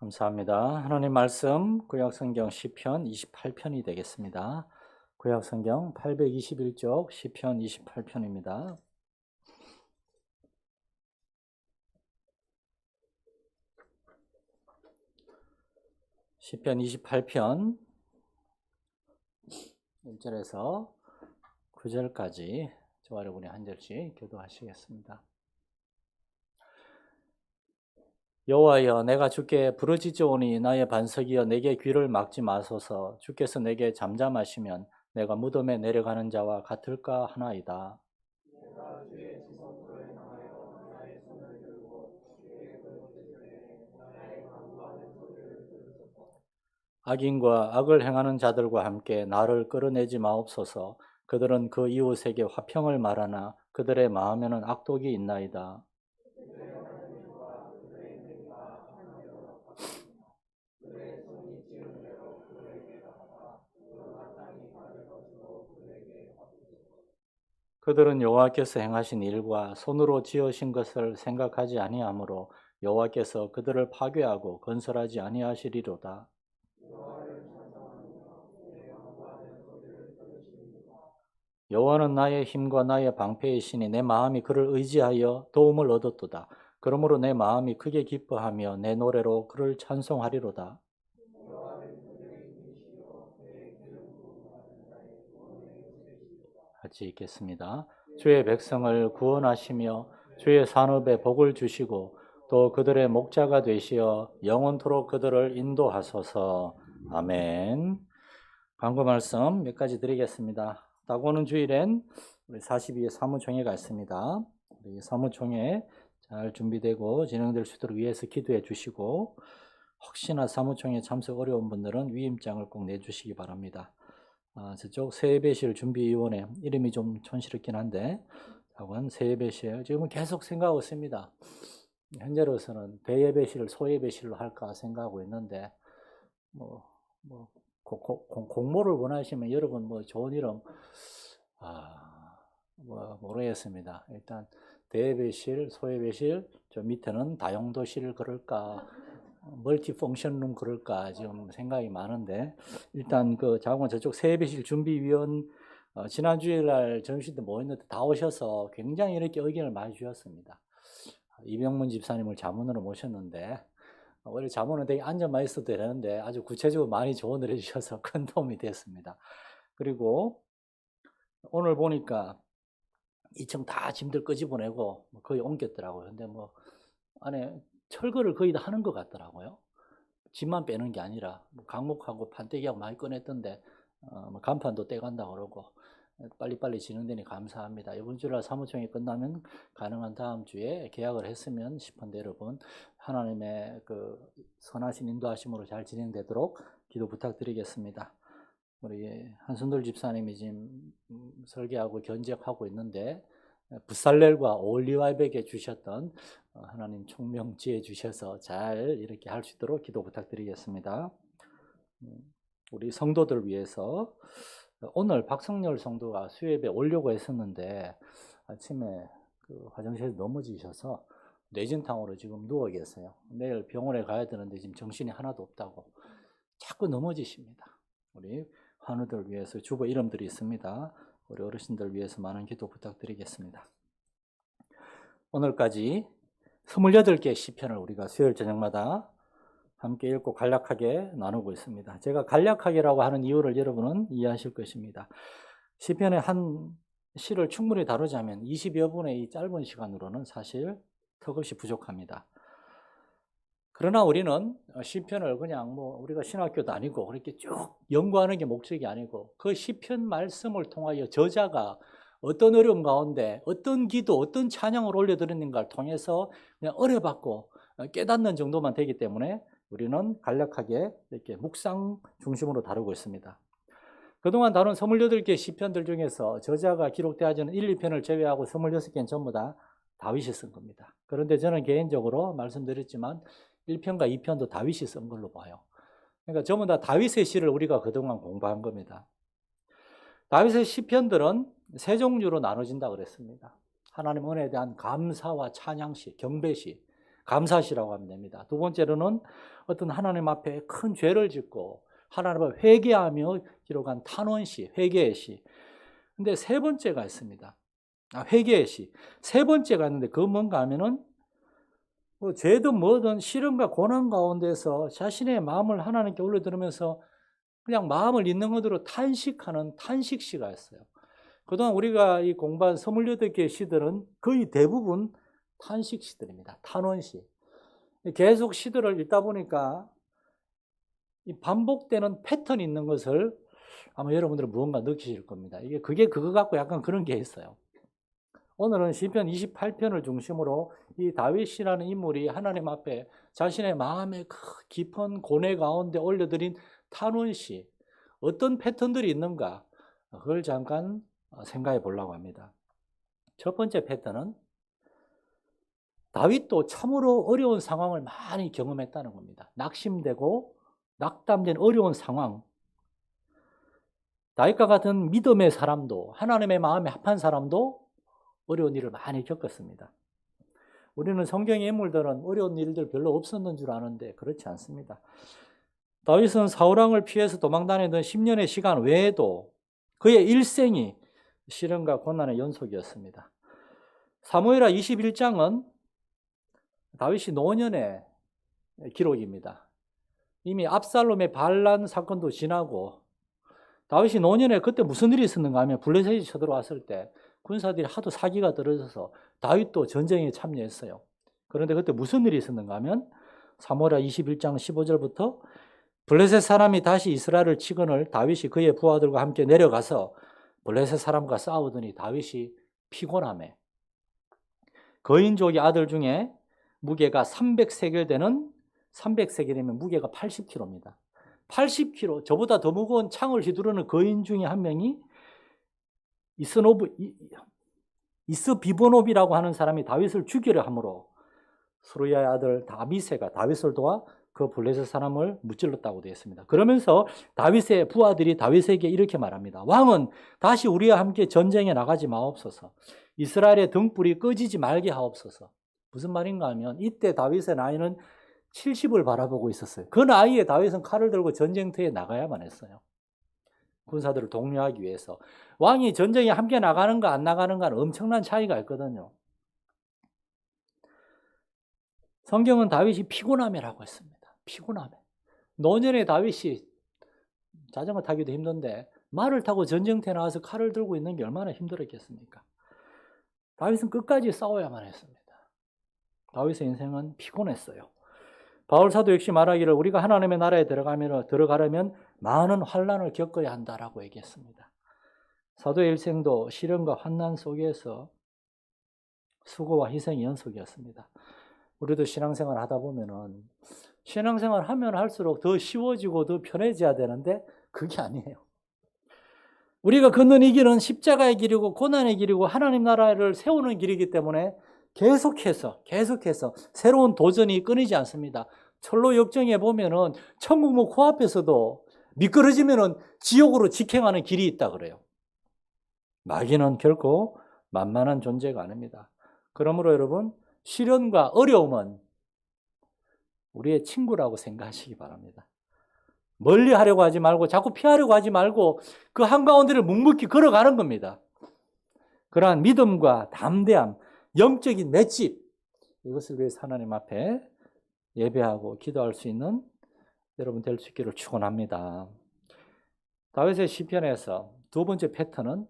감사합니다. 하나님 말씀 구약성경 시편 28편이 되겠습니다. 구약성경 821쪽 시편 28편입니다. 시편 28편 1절에서 9절까지 저와 여러분이 한 절씩 교도하시겠습니다. 여호와여, 내가 주께 부르짖으오니 나의 반석이여 내게 귀를 막지 마소서. 주께서 내게 잠잠하시면 내가 무덤에 내려가는 자와 같을까 하나이다. 내가 주의 지성소에 나가여 나의 손을 들고 주의 그 계절에 나의 간구하는 소리를 들으소서. 악인과 악을 행하는 자들과 함께 나를 끌어내지 마옵소서. 그들은 그 이웃에게 화평을 말하나 그들의 마음에는 악독이 있나이다. 그들의 하나님과 그들의 행위가 하나되어 그들의 손이 지은 대로 그들에게 갚아 그 마땅히 받을 것으로 그들에게 갚으소서. 그들은 여호와께서 행하신 일과 손으로 지으신 것을 생각하지 아니하므로 여호와께서 그들을 파괴하고 건설하지 아니하시리로다. 여호와를 찬송하며 내 간구하는 소리를 들으시니까. 여호와는 나의 힘과 나의 방패이시니 내 마음이 그를 의지하여 도움을 얻었도다. 그러므로 내 마음이 크게 기뻐하며 내 노래로 그를 찬송하리로다. 여호와는 그들의 힘이시요 그의 기름 부음을 받은 자의 구원의 요새시로다. 같이 읽겠습니다. 주의 백성을 구원하시며 주의 산업에 복을 주시고 또 그들의 목자가 되시어 영원토록 그들을 인도하소서. 아멘. 광고 말씀 몇 가지 드리겠습니다. 다가오는 주일엔 우리 42회 사무총회가 있습니다. 우리 사무총회 잘 준비되고 진행될 수 있도록 위해서 기도해 주시고, 혹시나 사무총회 참석 어려운 분들은 위임장을 꼭 내주시기 바랍니다. 저쪽 세예배실 준비위원회 이름이 좀 촌스럽긴 한데 학원 세예배실 지금은 계속 생각하고 있습니다. 현재로서는 대예배실을 소예배실로 할까 생각하고 있는데 공모를 원하시면 여러분 좋은 이름 모르겠습니다. 일단 대예배실, 소예배실, 저 밑에는 다용도실 그럴까, 멀티펑션룸 그럴까 지금 생각이 많은데, 일단 그 자원 저쪽 세예배실 준비위원 지난 주일날 점심 때 모였는데 다 오셔서 굉장히 이렇게 의견을 많이 주셨습니다. 이병문 집사님을 자문으로 모셨는데 원래 자문은 되게 앉아만 있어도 되는데 아주 구체적으로 많이 조언을 해주셔서 큰 도움이 됐습니다. 그리고 오늘 보니까 2층 다 짐들 끄집어내고 거의 옮겼더라고요. 근데 안에 철거를 거의 다 하는 것 같더라고요. 짐만 빼는 게 아니라 강목하고 판때기하고 많이 꺼냈던데 간판도 떼간다고 그러고 빨리빨리 진행되니 감사합니다. 이번 주일 사무총회 끝나면 가능한 다음 주에 계약을 했으면 싶은데 여러분 하나님의 그 선하신 인도하심으로 잘 진행되도록 기도 부탁드리겠습니다. 우리 한순돌 집사님이 지금 설계하고 견적하고 있는데 붓살렐과 올리와백에 주셨던 하나님 총명 지혜 주셔서 잘 이렇게 할 수 있도록 기도 부탁드리겠습니다. 우리 성도들 위해서 오늘 박성열 성도가 수협에 오려고 했었는데 아침에 그 화장실에서 넘어지셔서 뇌진탕으로 지금 누워 계세요. 내일 병원에 가야 되는데 지금 정신이 하나도 없다고 자꾸 넘어지십니다. 우리 환우들 위해서 주보 이름들이 있습니다. 우리 어르신들 위해서 많은 기도 부탁드리겠습니다. 오늘까지 28개 시편을 우리가 수요일 저녁마다 함께 읽고 간략하게 나누고 있습니다. 제가 간략하게라고 하는 이유를 여러분은 이해하실 것입니다. 시편의 한 시를 충분히 다루자면 20여 분의 이 짧은 시간으로는 사실 턱없이 부족합니다. 그러나 우리는 시편을 그냥 우리가 신학교 다니고 그렇게 쭉 연구하는 게 목적이 아니고 그 시편 말씀을 통하여 저자가 어떤 어려움 가운데 어떤 기도, 어떤 찬양을 올려드렸는가를 통해서 그냥 어려받고 깨닫는 정도만 되기 때문에 우리는 간략하게 이렇게 묵상 중심으로 다루고 있습니다. 그동안 다룬 28개 시편들 중에서 저자가 기록되어지 않은 1, 2편을 제외하고 26개는 전부 다 다윗이 쓴 겁니다. 그런데 저는 개인적으로 말씀드렸지만 1편과 2편도 다윗이 쓴 걸로 봐요. 그러니까 전부 다 다윗의 시를 우리가 그동안 공부한 겁니다. 다윗의 시편들은 세 종류로 나눠진다고 그랬습니다. 하나님 은혜에 대한 감사와 찬양시, 경배시, 감사시라고 하면 됩니다. 두 번째로는 어떤 하나님 앞에 큰 죄를 짓고 하나님 앞에 회개하며 기록한 탄원시, 회개의 시. 근데 세 번째가 있습니다. 회개의 시. 세 번째가 있는데 그건 뭔가 하면은 뭐 죄든 뭐든 시련과 고난 가운데서 자신의 마음을 하나님께 올려드리면서 그냥 마음을 있는 그대로 탄식하는 탄식시가 있어요. 그동안 우리가 이 공부한 28개의 시들은 거의 대부분 탄식시들입니다. 탄원시. 계속 시들을 읽다 보니까 이 반복되는 패턴이 있는 것을 아마 여러분들은 무언가 느끼실 겁니다. 그게 그거 갖고 약간 그런 게 있어요. 오늘은 시편 28편을 중심으로 이 다윗이라는 인물이 하나님 앞에 자신의 마음의 깊은 고뇌 가운데 올려드린 탄원시, 어떤 패턴들이 있는가, 그걸 잠깐 생각해 보려고 합니다. 첫 번째 패턴은 다윗도 참으로 어려운 상황을 많이 경험했다는 겁니다. 낙심되고 낙담된 어려운 상황. 다윗과 같은 믿음의 사람도, 하나님의 마음에 합한 사람도 어려운 일을 많이 겪었습니다. 우리는 성경의 인물들은 어려운 일들 별로 없었는 줄 아는데 그렇지 않습니다. 다윗은 사울왕을 피해서 도망다니던 10년의 시간 외에도 그의 일생이 시련과 고난의 연속이었습니다. 사무엘하 21장은 다윗이 노년의 기록입니다. 이미 압살롬의 반란 사건도 지나고 다윗이 노년에 그때 무슨 일이 있었는가 하면 블레셋이 쳐들어왔을 때 군사들이 하도 사기가 떨어져서 다윗도 전쟁에 참여했어요. 그런데 그때 무슨 일이 있었는가 하면 사무엘하 21장 15절부터 블레셋 사람이 다시 이스라엘을 치거늘 다윗이 그의 부하들과 함께 내려가서 블레셋 사람과 싸우더니 다윗이 피곤하매 거인족의 아들 중에 무게가 300세겔 되는 300세겔이면 무게가 80kg입니다. 80kg, 저보다 더 무거운 창을 휘두르는 거인 중에 한 명이 이스비보노비라고 하는 사람이 다윗을 죽이려 함으로 수르야의 아들 다비세가 다윗을 도와 그 블레셋 사람을 무찔렀다고 되어 있습니다. 그러면서 다윗의 부하들이 다윗에게 이렇게 말합니다. 왕은 다시 우리와 함께 전쟁에 나가지 마옵소서. 이스라엘의 등불이 꺼지지 말게 하옵소서. 무슨 말인가 하면 이때 다윗의 나이는 70을 바라보고 있었어요. 그 나이에 다윗은 칼을 들고 전쟁터에 나가야만 했어요. 군사들을 독려하기 위해서. 왕이 전쟁에 함께 나가는가 안 나가는가는 엄청난 차이가 있거든요. 성경은 다윗이 피곤함이라고 했습니다. 피곤함에. 노년의 다윗이 자전거 타기도 힘든데 말을 타고 전쟁터에 나와서 칼을 들고 있는 게 얼마나 힘들었겠습니까? 다윗은 끝까지 싸워야만 했습니다. 다윗의 인생은 피곤했어요. 바울 사도 역시 말하기를 우리가 하나님의 나라에 들어가려면 많은 환난을 겪어야 한다라고 얘기했습니다. 사도의 일생도 시련과 환난 속에서 수고와 희생의 연속이었습니다. 우리도 신앙생활 하다 보면은 신앙생활 하면 할수록 더 쉬워지고 더 편해져야 되는데 그게 아니에요. 우리가 걷는 이 길은 십자가의 길이고 고난의 길이고 하나님 나라를 세우는 길이기 때문에 계속해서 새로운 도전이 끊이지 않습니다. 철로 역정에 보면은 천국문 코앞에서도 미끄러지면은 지옥으로 직행하는 길이 있다 그래요. 마귀는 결코 만만한 존재가 아닙니다. 그러므로 여러분, 시련과 어려움은 우리의 친구라고 생각하시기 바랍니다. 멀리 하려고 하지 말고 자꾸 피하려고 하지 말고 그 한가운데를 묵묵히 걸어가는 겁니다. 그러한 믿음과 담대함, 영적인 맷집, 이것을 위해서 하나님 앞에 예배하고 기도할 수 있는 여러분 될 수 있기를 축원합니다. 다윗의 시편에서 두 번째 패턴은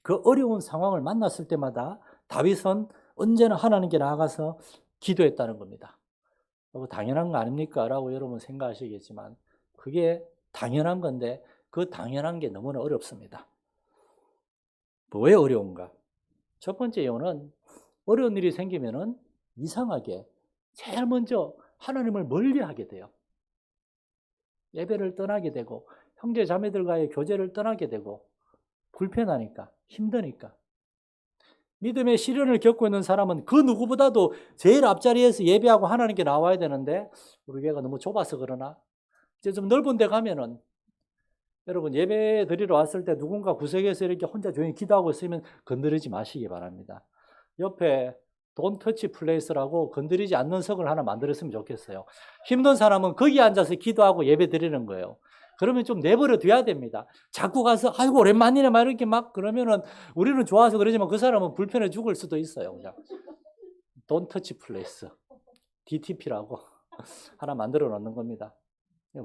그 어려운 상황을 만났을 때마다 다윗은 언제나 하나님께 나아가서 기도했다는 겁니다. 당연한 거 아닙니까? 라고 여러분 생각하시겠지만 그게 당연한 건데 그 당연한 게 너무나 어렵습니다. 왜 어려운가? 첫 번째 이유는 어려운 일이 생기면은 이상하게 제일 먼저 하나님을 멀리하게 돼요. 예배를 떠나게 되고 형제 자매들과의 교제를 떠나게 되고 불편하니까 힘드니까. 믿음의 시련을 겪고 있는 사람은 그 누구보다도 제일 앞자리에서 예배하고 하나님께 나와야 되는데 우리 교회가 너무 좁아서 그러나 이제 좀 넓은 데 가면은 여러분 예배 드리러 왔을 때 누군가 구석에서 이렇게 혼자 조용히 기도하고 있으면 건드리지 마시기 바랍니다. 옆에 Don't touch place라고 건드리지 않는 석을 하나 만들었으면 좋겠어요. 힘든 사람은 거기 앉아서 기도하고 예배 드리는 거예요. 그러면 좀 내버려 둬야 됩니다. 자꾸 가서 아이고 오랜만이네 막 이렇게 막 그러면은 우리는 좋아서 그러지만 그 사람은 불편해 죽을 수도 있어요. 그냥 Don't touch place, DTP라고 하나 만들어 놓는 겁니다.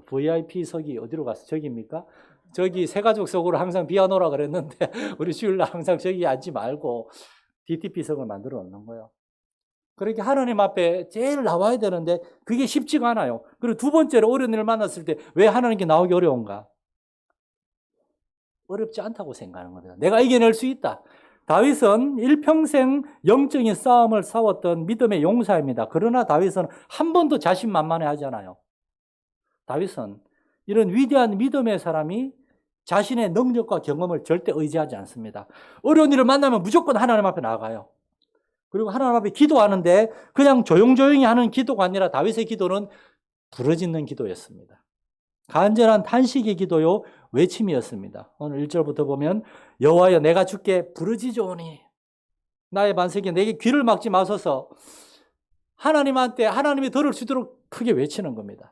VIP석이 어디로 갔어? 저기입니까? 저기 새가족석으로 항상 비워놓으라 그랬는데 우리 주일날 항상 저기 앉지 말고 DTP석을 만들어 놓는 거예요. 그렇게 하나님 앞에 제일 나와야 되는데 그게 쉽지가 않아요. 그리고 두 번째로 어려운 일을 만났을 때 왜 하나님께 나오기 어려운가? 어렵지 않다고 생각하는 겁니다. 내가 이겨낼 수 있다. 다윗은 일평생 영적인 싸움을 싸웠던 믿음의 용사입니다. 그러나 다윗은 한 번도 자신만만해 하잖아요. 다윗은 이런 위대한 믿음의 사람이 자신의 능력과 경험을 절대 의지하지 않습니다. 어려운 일을 만나면 무조건 하나님 앞에 나가요. 그리고 하나님 앞에 기도하는데 그냥 조용조용히 하는 기도가 아니라 다윗의 기도는 부르짖는 기도였습니다. 간절한 탄식의 기도요, 외침이었습니다. 오늘 1절부터 보면 여호와여 내가 주께 부르짖으오니 나의 반석이 내게 귀를 막지 마소서. 하나님한테 하나님이 들을 수 있도록 크게 외치는 겁니다.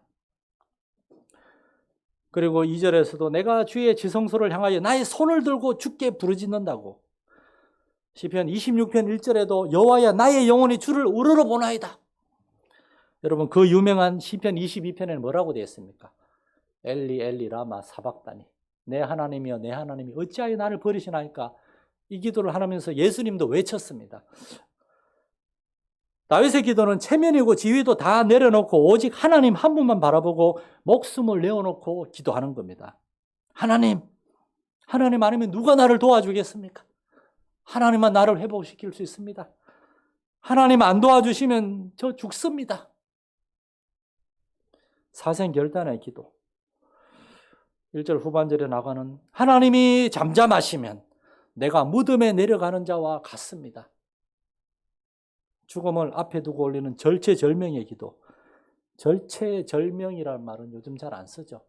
그리고 2절에서도 내가 주의 지성소를 향하여 나의 손을 들고 주께 부르짖는다고. 시편 26편 1절에도 여호와야 나의 영혼이 주를 우러러 보나이다. 여러분 그 유명한 시편 22편에는 뭐라고 되어 있습니까? 엘리 엘리 라마 사박다니 내 하나님이여 내 하나님이 어찌하여 나를 버리시나이까. 이 기도를 하면서 예수님도 외쳤습니다. 다윗의 기도는 체면이고 지위도 다 내려놓고 오직 하나님 한 분만 바라보고 목숨을 내어놓고 기도하는 겁니다. 하나님 아니면 누가 나를 도와주겠습니까? 하나님만 나를 회복시킬 수 있습니다. 하나님 안 도와주시면 저 죽습니다. 사생결단의 기도. 1절 후반절에 나가는 하나님이 잠잠하시면 내가 무덤에 내려가는 자와 같습니다. 죽음을 앞에 두고 올리는 절체절명의 기도. 절체절명이라는 말은 요즘 잘 안 쓰죠.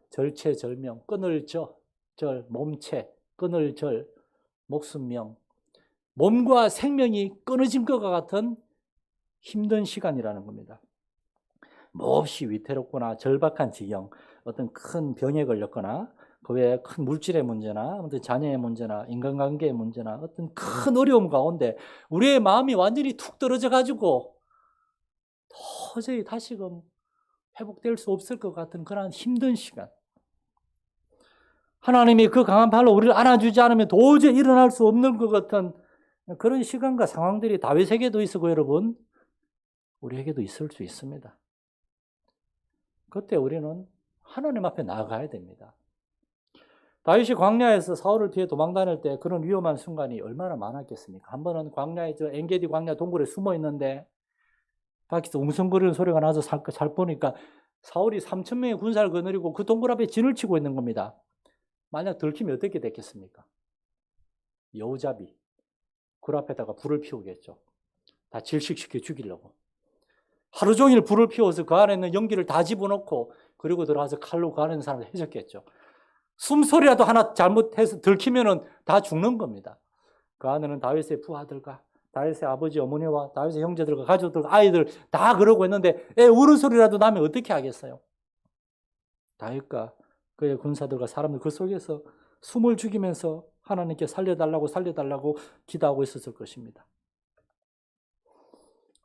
절체절명, 끊을 절, 몸체, 끊을 절, 목숨명. 몸과 생명이 끊어진 것과 같은 힘든 시간이라는 겁니다. 몹시 위태롭거나 절박한 지경, 어떤 큰 병에 걸렸거나 그 외에 큰 물질의 문제나 어떤 자녀의 문제나 인간관계의 문제나 어떤 큰 어려움 가운데 우리의 마음이 완전히 툭 떨어져 가지고 도저히 다시금 회복될 수 없을 것 같은 그런 힘든 시간. 하나님이 그 강한 팔로 우리를 안아주지 않으면 도저히 일어날 수 없는 것 같은 그런 시간과 상황들이 다윗에게도 있었고 여러분 우리에게도 있을 수 있습니다. 그때 우리는 하나님 앞에 나아가야 됩니다. 다윗이 광야에서 사울을 피해 도망 다닐 때 그런 위험한 순간이 얼마나 많았겠습니까? 한 번은 광야에 엔게디 광야 동굴에 숨어 있는데 밖에서 웅성거리는 소리가 나서 잘 보니까 사울이 3,000명의 군사를 거느리고 그 동굴 앞에 진을 치고 있는 겁니다. 만약 들키면 어떻게 됐겠습니까? 여우잡이 굴 앞에다가 불을 피우겠죠. 다 질식시켜 죽이려고. 하루 종일 불을 피워서 그 안에 있는 연기를 다 집어넣고 그리고 들어가서 칼로 그 안에 있는 사람을 해쳤겠죠. 숨소리라도 하나 잘못해서 들키면은 다 죽는 겁니다. 그 안에는 다윗의 부하들과 다윗의 아버지 어머니와 다윗의 형제들과 가족들과 아이들 다 그러고 있는데 애 우는 소리라도 나면 어떻게 하겠어요? 다윗과 그의 군사들과 사람들 그 속에서 숨을 죽이면서 하나님께 살려달라고 기도하고 있었을 것입니다.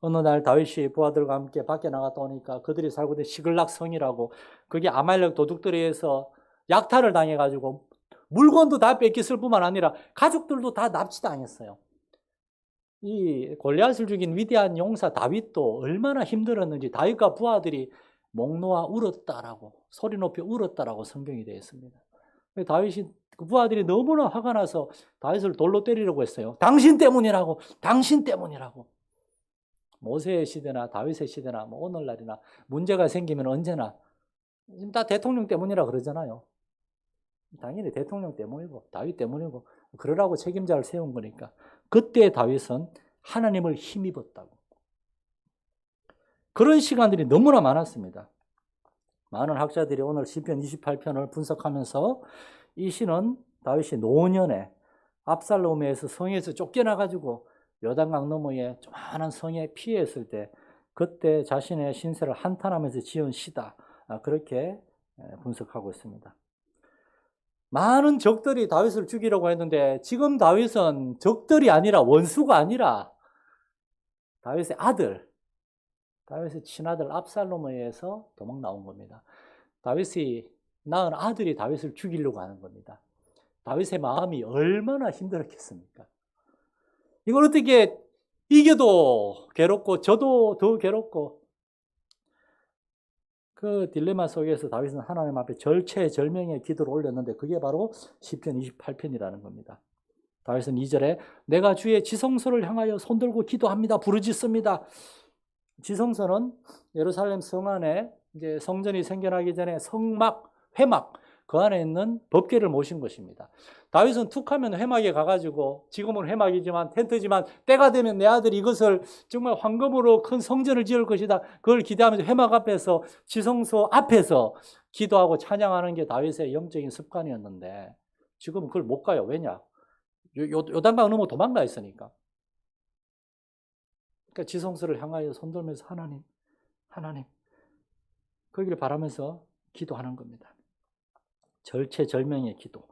어느 날 다윗이 부하들과 함께 밖에 나갔다 오니까 그들이 살고 있는 시글락 성이라고 그게 아말렉 도둑들에 의해서 약탈을 당해가지고 물건도 다 뺏겼을 뿐만 아니라 가족들도 다 납치당했어요. 이 골리앗을 죽인 위대한 용사 다윗도 얼마나 힘들었는지 다윗과 부하들이 목 놓아 울었다라고 소리 높여 울었다라고 성경이 되어 있습니다. 다윗이 그 부하들이 너무나 화가 나서 다윗을 돌로 때리려고 했어요. 당신 때문이라고. 모세의 시대나 다윗의 시대나 뭐 오늘날이나 문제가 생기면 언제나 지금 다 대통령 때문이라 그러잖아요. 당연히 대통령 때문이고 다윗 때문이고 그러라고 책임자를 세운 거니까. 그때 다윗은 하나님을 힘입었다고. 그런 시간들이 너무나 많았습니다. 많은 학자들이 오늘 시편 28편을 분석하면서 이 시는 다윗이 노년에 압살롬에서 성에서 쫓겨나가지고 요단강 너머에 조만한 성에 피했을 때 그때 자신의 신세를 한탄하면서 지은 시다. 그렇게 분석하고 있습니다. 많은 적들이 다윗을 죽이려고 했는데 지금 다윗은 적들이 아니라 원수가 아니라 다윗의 아들, 다윗의 친아들 압살롬에 의해서 도망 나온 겁니다. 다윗이 낳은 아들이 다윗을 죽이려고 하는 겁니다. 다윗의 마음이 얼마나 힘들었겠습니까? 이걸 어떻게 이겨도 괴롭고 저도 더 괴롭고 그 딜레마 속에서 다윗은 하나님 앞에 절체절명의 기도를 올렸는데 그게 바로 시편 28편이라는 겁니다. 다윗은 2절에 내가 주의 지성소를 향하여 손들고 기도합니다. 부르짖습니다. 지성소는 예루살렘 성 안에 이제 성전이 생겨나기 전에 성막, 회막 그 안에 있는 법궤를 모신 것입니다. 다윗은 툭하면 회막에 가가지고 지금은 회막이지만 텐트지만 때가 되면 내 아들이 이것을 정말 황금으로 큰 성전을 지을 것이다. 그걸 기대하면서 회막 앞에서 지성소 앞에서 기도하고 찬양하는 게 다윗의 영적인 습관이었는데 지금은 그걸 못 가요. 왜냐? 요단강 넘어 도망가 있으니까. 그러니까 지성소를 향하여 손들면서 하나님 거기를 바라면서 기도하는 겁니다. 절체절명의 기도.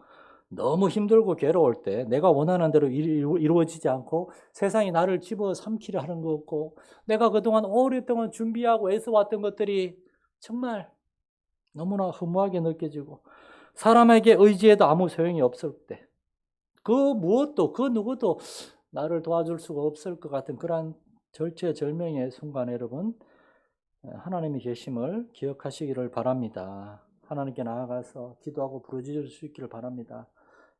너무 힘들고 괴로울 때 내가 원하는 대로 이루어지지 않고 세상이 나를 집어삼키려 하는 것 같고 내가 그동안 오랫동안 준비하고 애써왔던 것들이 정말 너무나 허무하게 느껴지고 사람에게 의지해도 아무 소용이 없을 때 그 무엇도 그 누구도 나를 도와줄 수가 없을 것 같은 그러한 절체절명의 순간에 여러분 하나님의 계심을 기억하시기를 바랍니다. 하나님께 나아가서 기도하고 부르짖을 수 있기를 바랍니다.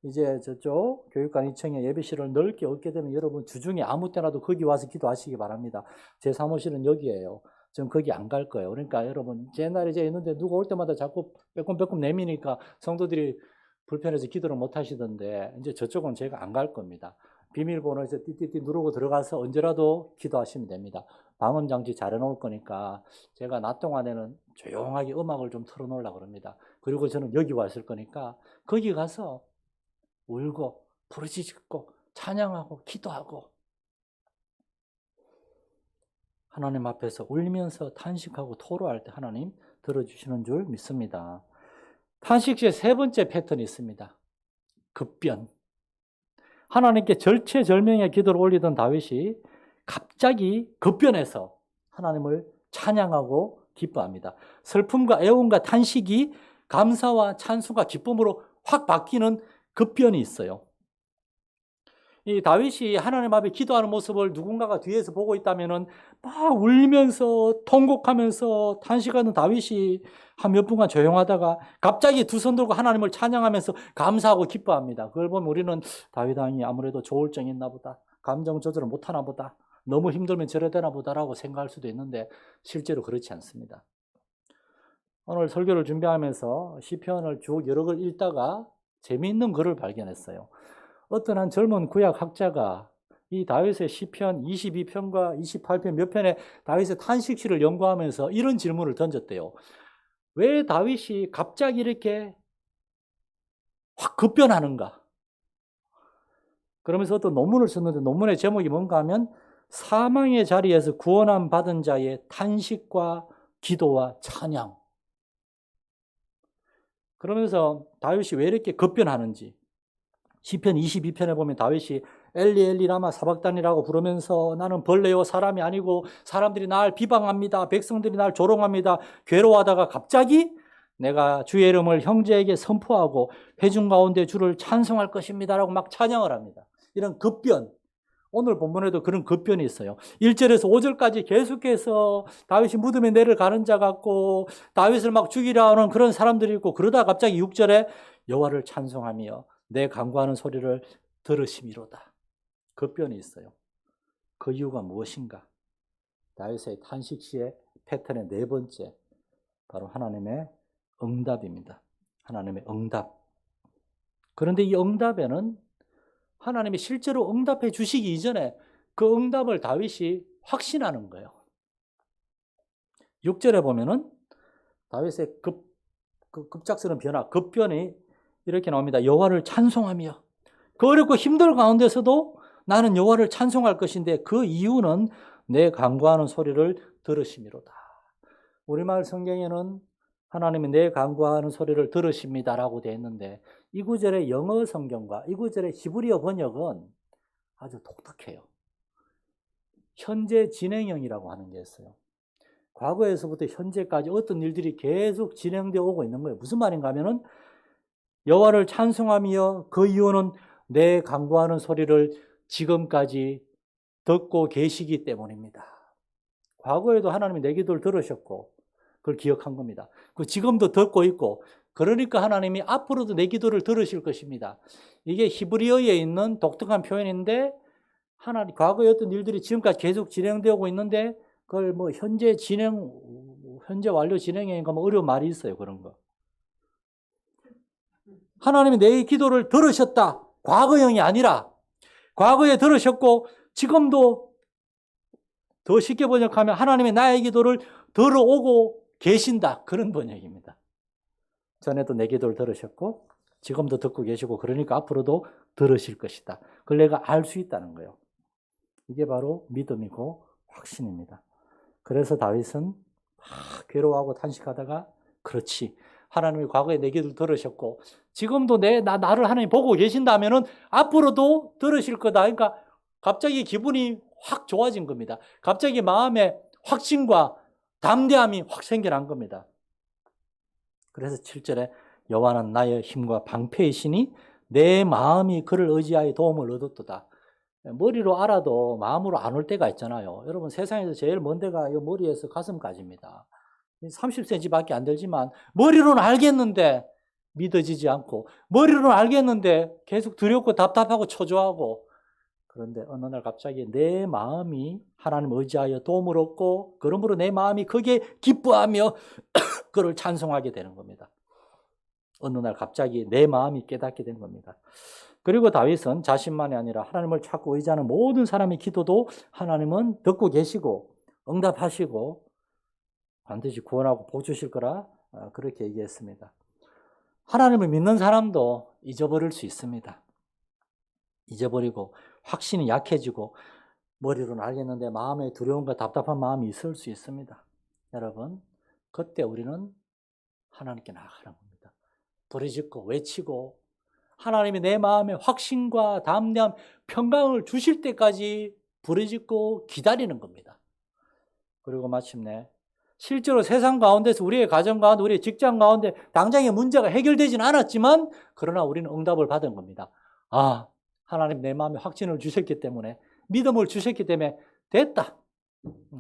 이제 저쪽 교육관 2층에 예배실을 넓게 얻게 되면 여러분 주중에 아무 때나도 거기 와서 기도하시기 바랍니다. 제 사무실은 여기예요. 전 거기 안 갈 거예요. 그러니까 여러분 옛날에 이제 있는데 누가 올 때마다 자꾸 빼꼼빼꼼 내미니까 성도들이 불편해서 기도를 못 하시던데 이제 저쪽은 제가 안 갈 겁니다. 비밀번호에서 띠띠띠 누르고 들어가서 언제라도 기도하시면 됩니다. 방음 장치 잘 해놓을 거니까 제가 낮 동안에는 조용하게 음악을 좀 틀어놓으려고 합니다. 그리고 저는 여기 왔을 거니까 거기 가서 울고 부르짖고 찬양하고 기도하고 하나님 앞에서 울면서 탄식하고 토로할 때 하나님 들어주시는 줄 믿습니다. 탄식시의 세 번째 패턴이 있습니다. 급변. 하나님께 절체절명의 기도를 올리던 다윗이 갑자기 급변해서 하나님을 찬양하고 기뻐합니다. 슬픔과 애원과 탄식이 감사와 찬송과 기쁨으로 확 바뀌는 급변이 있어요. 이 다윗이 하나님 앞에 기도하는 모습을 누군가가 뒤에서 보고 있다면은 막 울면서 통곡하면서 탄식하는 다윗이 한 몇 분간 조용하다가 갑자기 두 손 들고 하나님을 찬양하면서 감사하고 기뻐합니다. 그걸 보면 우리는 다윗 왕이 아무래도 조울증이 있나 보다. 감정 조절을 못하나 보다. 너무 힘들면 저래 되나 보다라고 생각할 수도 있는데 실제로 그렇지 않습니다. 오늘 설교를 준비하면서 시편을 쭉 여러 걸 읽다가 재미있는 글을 발견했어요. 어떤 한 젊은 구약 학자가 이 다윗의 시편 22편과 28편 몇 편의 다윗의 탄식시를 연구하면서 이런 질문을 던졌대요. 왜 다윗이 갑자기 이렇게 확 급변하는가? 그러면서 어떤 논문을 썼는데 논문의 제목이 뭔가 하면 사망의 자리에서 구원함 받은 자의 탄식과 기도와 찬양. 그러면서 다윗이 왜 이렇게 급변하는지 시편 22편에 보면 다윗이 엘리 엘리 라마 사박단이라고 부르면서 나는 벌레요 사람이 아니고 사람들이 날 비방합니다. 백성들이 날 조롱합니다. 괴로워하다가 갑자기 내가 주의 이름을 형제에게 선포하고 회중 가운데 주를 찬송할 것입니다 라고 막 찬양을 합니다. 이런 급변. 오늘 본문에도 그런 급변이 있어요. 1절에서 5절까지 계속해서 다윗이 무덤에 내려가는 자 같고 다윗을 막 죽이려 하는 그런 사람들이 있고 그러다 갑자기 6절에 여호와를 찬송하며 내 간구하는 소리를 들으심이로다. 급변이 있어요. 그 이유가 무엇인가? 다윗의 탄식시의 패턴의 네 번째, 바로 하나님의 응답입니다. 하나님의 응답. 그런데 이 응답에는 하나님이 실제로 응답해 주시기 이전에 그 응답을 다윗이 확신하는 거예요. 6절에 보면은 다윗의 급작스러운 변화, 급변이 이렇게 나옵니다. 여호와를 찬송하며 그 어렵고 힘든 가운데서도 나는 여호와를 찬송할 것인데 그 이유는 내 간구하는 소리를 들으심이로다. 우리말 성경에는 하나님이 내 간구하는 소리를 들으십니다라고 되어 있는데 이 구절의 영어 성경과 이 구절의 히브리어 번역은 아주 독특해요. 현재 진행형이라고 하는 게 있어요. 과거에서부터 현재까지 어떤 일들이 계속 진행되어 오고 있는 거예요. 무슨 말인가 하면은 여호와를 찬송하며 그 이유는 내 간구하는 소리를 지금까지 듣고 계시기 때문입니다. 과거에도 하나님이 내 기도를 들으셨고 그걸 기억한 겁니다. 그 지금도 듣고 있고 그러니까 하나님이 앞으로도 내 기도를 들으실 것입니다. 이게 히브리어에 있는 독특한 표현인데 하나님 과거의 어떤 일들이 지금까지 계속 진행되고 있는데 그걸 뭐 현재 완료 진행형인가 뭐 어려운 말이 있어요. 그런 거. 하나님이 내 기도를 들으셨다. 과거형이 아니라 과거에 들으셨고 지금도 더 쉽게 번역하면 하나님이 나의 기도를 들어오고 계신다. 그런 번역입니다. 전에도 내 기도를 들으셨고 지금도 듣고 계시고 그러니까 앞으로도 들으실 것이다. 그걸 내가 알 수 있다는 거예요. 이게 바로 믿음이고 확신입니다. 그래서 다윗은 괴로워하고 탄식하다가 그렇지. 하나님이 과거에 내 기도를 들으셨고 지금도 나를 하나님 보고 계신다면은 앞으로도 들으실 거다. 그러니까 갑자기 기분이 확 좋아진 겁니다. 갑자기 마음에 확신과 담대함이 확 생겨난 겁니다. 그래서 7절에 여호와는 나의 힘과 방패이시니 내 마음이 그를 의지하여 도움을 얻었도다. 머리로 알아도 마음으로 안 올 때가 있잖아요. 여러분 세상에서 제일 먼 데가 이 머리에서 가슴까지입니다. 30cm밖에 안 되지만 머리로는 알겠는데 믿어지지 않고 머리로는 알겠는데 계속 두렵고 답답하고 초조하고 그런데 어느 날 갑자기 내 마음이 하나님 의지하여 도움을 얻고 그러므로 내 마음이 거기에 기뻐하며 그를 찬송하게 되는 겁니다. 어느 날 갑자기 내 마음이 깨닫게 된 겁니다. 그리고 다윗은 자신만이 아니라 하나님을 찾고 의지하는 모든 사람의 기도도 하나님은 듣고 계시고 응답하시고 반드시 구원하고 복 주실 거라 그렇게 얘기했습니다. 하나님을 믿는 사람도 잊어버릴 수 있습니다. 잊어버리고 확신이 약해지고 머리로는 알겠는데 마음에 두려움과 답답한 마음이 있을 수 있습니다. 여러분 그때 우리는 하나님께 나아가는 겁니다. 부르짖고 외치고 하나님이 내 마음에 확신과 담대함, 평강을 주실 때까지 부르짖고 기다리는 겁니다. 그리고 마침내 실제로 세상 가운데서 우리의 가정 가운데 우리의 직장 가운데 당장의 문제가 해결되지는 않았지만 그러나 우리는 응답을 받은 겁니다. 아, 하나님 내 마음에 확신을 주셨기 때문에 믿음을 주셨기 때문에 됐다.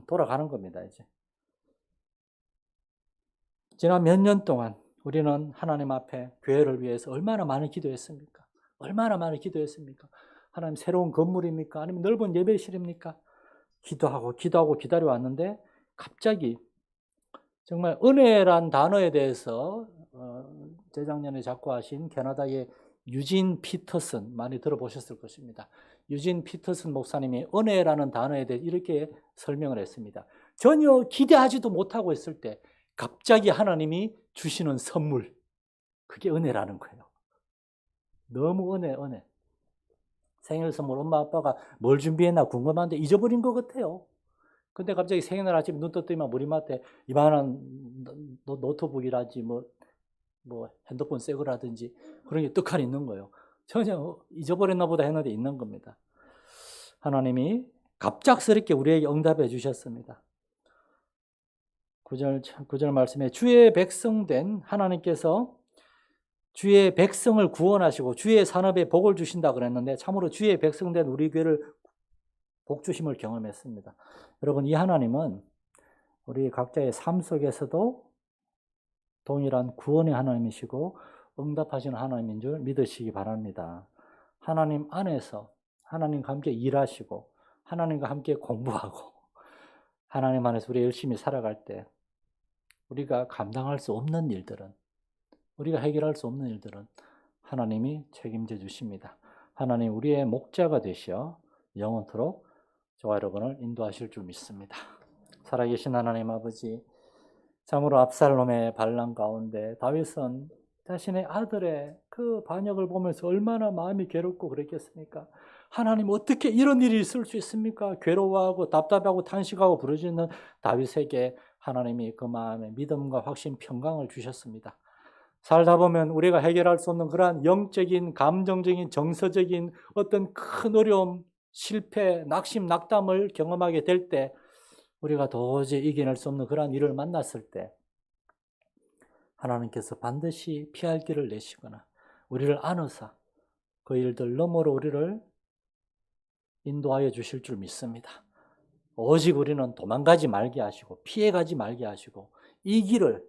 돌아가는 겁니다. 이제 지난 몇 년 동안 우리는 하나님 앞에 교회를 위해서 얼마나 많이 기도했습니까? 얼마나 많이 기도했습니까? 하나님 새로운 건물입니까? 아니면 넓은 예배실입니까? 기도하고 기다려왔는데 갑자기 정말 은혜란 단어에 대해서 재작년에 작고하신 캐나다의 유진 피터슨 많이 들어보셨을 것입니다. 유진 피터슨 목사님이 은혜라는 단어에 대해 이렇게 설명을 했습니다. 전혀 기대하지도 못하고 있을 때 갑자기 하나님이 주시는 선물, 그게 은혜라는 거예요. 너무 은혜. 생일 선물 엄마 아빠가 뭘 준비했나 궁금한데 잊어버린 것 같아요. 근데 갑자기 생일날 아침 눈 떴더니만 머리맡에 이만한 노트북이라든지 뭐 핸드폰 새 거라든지 그런 게 떡하니 있는 거예요. 전혀 잊어버렸나 보다 했는데 있는 겁니다. 하나님이 갑작스럽게 우리에게 응답해 주셨습니다. 9절 말씀에 주의 백성된 하나님께서 주의 백성을 구원하시고 주의 산업에 복을 주신다 그랬는데 참으로 주의 백성된 우리 교회를 복 주심을 경험했습니다. 여러분 이 하나님은 우리 각자의 삶 속에서도 동일한 구원의 하나님이시고 응답하시는 하나님인 줄 믿으시기 바랍니다. 하나님 안에서 하나님과 함께 일하시고 하나님과 함께 공부하고 하나님 안에서 우리 열심히 살아갈 때 우리가 감당할 수 없는 일들은 우리가 해결할 수 없는 일들은 하나님이 책임져 주십니다. 하나님 우리의 목자가 되시어 영원토록 저와 여러분을 인도하실 줄 믿습니다. 살아계신 하나님 아버지, 참으로 압살롬의 반란 가운데 다윗은 자신의 아들의 그 반역을 보면서 얼마나 마음이 괴롭고 그랬겠습니까? 하나님 어떻게 이런 일이 있을 수 있습니까? 괴로워하고 답답하고 탄식하고 부르짖는 다윗에게 하나님이 그 마음에 믿음과 확신, 평강을 주셨습니다. 살다 보면 우리가 해결할 수 없는 그러한 영적인, 감정적인, 정서적인 어떤 큰 어려움, 실패, 낙심, 낙담을 경험하게 될 때, 우리가 도저히 이겨낼 수 없는 그러한 일을 만났을 때 하나님께서 반드시 피할 길을 내시거나 우리를 안으사 그 일들 너머로 우리를 인도하여 주실 줄 믿습니다. 오직 우리는 도망가지 말게 하시고 피해가지 말게 하시고 이 길을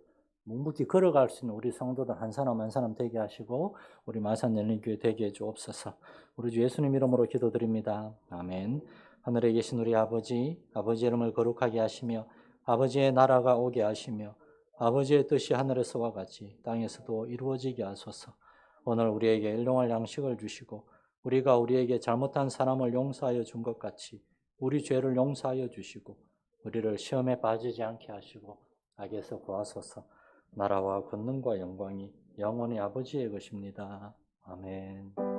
묵묵히 걸어갈 수 있는 우리 성도들 한 사람 한 사람 되게 하시고 우리 마산 열린교회 되게 해 주옵소서. 우리 주 예수님 이름으로 기도드립니다. 아멘. 하늘에 계신 우리 아버지, 아버지 이름을 거룩하게 하시며 아버지의 나라가 오게 하시며 아버지의 뜻이 하늘에서와 같이 땅에서도 이루어지게 하소서. 오늘 우리에게 일용할 양식을 주시고 우리가 우리에게 잘못한 사람을 용서하여 준 것 같이 우리 죄를 용서하여 주시고 우리를 시험에 빠지지 않게 하시고 악에서 구하소서. 나라와 권능과 영광이 영원히 아버지의 것입니다. 아멘.